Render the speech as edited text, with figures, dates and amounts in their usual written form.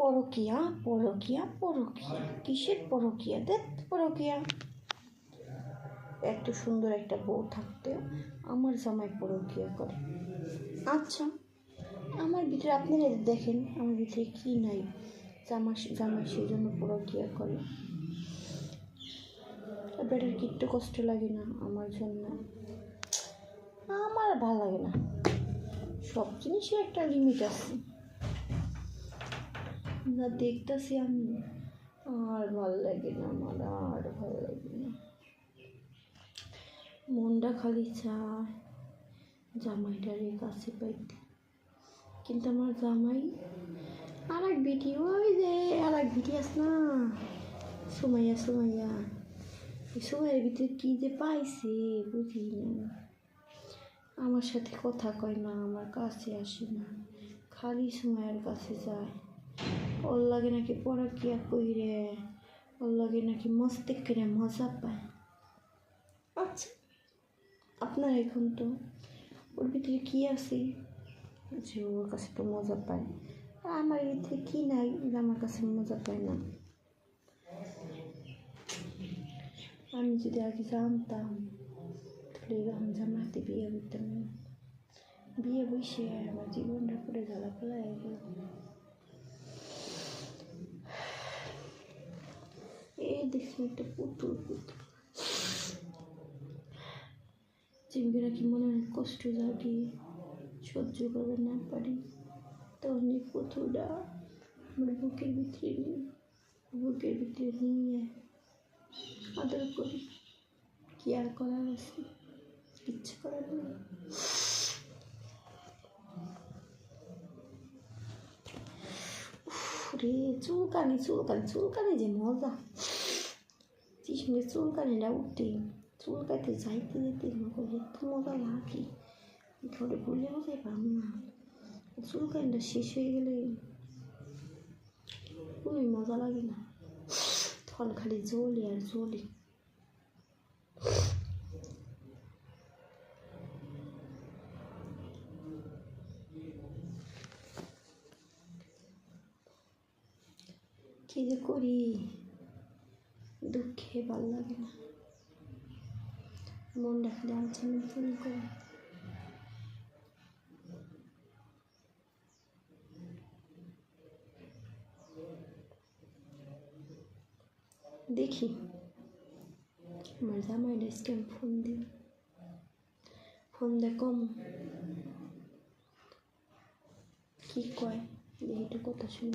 পরকিয়া পরকিয়া পরকিয়া, কিসের পরকিয়া? দেখ পরকিয়া। এত সুন্দর একটা বউ থাকতেও আমার জামাই পরকিয়া করে। আচ্ছা, আমার ভিতরে আপনারা দেখেন আমার ভিতরে কি নাই, জামাই সেই জন্য পরকিয়া করে। বেটার কি একটু কষ্ট লাগে না আমার জন্য? আমার ভালো লাগে না। সব জিনিসের একটা লিমিট আছে, যা দেখতেছি আমি আর ভালো লাগে না, আমার আর ভালো লাগে না। মনটা খালি চায় জামাইটারে কাছে পাইতে, কিন্তু আমার জামাই আর এক ভিডিও, ওই যে আর এক ভিডিও আছে না, সুমাইয়া সুমাইয়ের ভিতরে কী যে পাইছে বুঝি না। আমার সাথে কথা কয় না, আমার কাছে আসে না, খালি সুমাইয়ের কাছে যায়। ওর লাগে নাকি পরকিয়া কইরে, ওর লাগে নাকি মস্তে করে মজা পায়। আচ্ছা, আপনার এখন তো ওর ভিতরে কী আছে যে ওর কাছে তো মজা পায়, আর আমার ভিতরে কী নাই যে আমার কাছে মজা পায় না? আমি যদি আগে জানতাম তাহলে এরকম জামাইতে বিয়ে করতাম না। বিয়ে বসে আমার জীবনটা করে জ্বালা ফেলা হয়ে গেল। এই দেখছি একটা পুতুল চিংড়িরা কি মনে হয় কষ্ট জাগিয়ে সহ্য করবে না পারি, তখন এই পুতুলটা আমার বুকের ভিতরে নিয়ে আদর করি। কি আর করার আছে? কিচ্ছু করার নেই। রে চুলকানি যে মজা, যে সঙ্গে চুলকানিটা উঠে চুলকাইতে যাইতে যেতে এত মজা লাগে, ঠোঁটে ভুলে বোঝাই পারব না। চুলকানিটা শেষ হয়ে গেলে কোনোই মজা লাগে না, তখন খালি জ্বলি আর জ্বলি। কি যে করি, দুঃখে ভালো লাগে না, মনটা খালি আনছানি ফোন করে। দেখি আমার জামাইটা স্ক্যাম ফোন দে কম কি কয়, দেখি একটু কথা শুনি।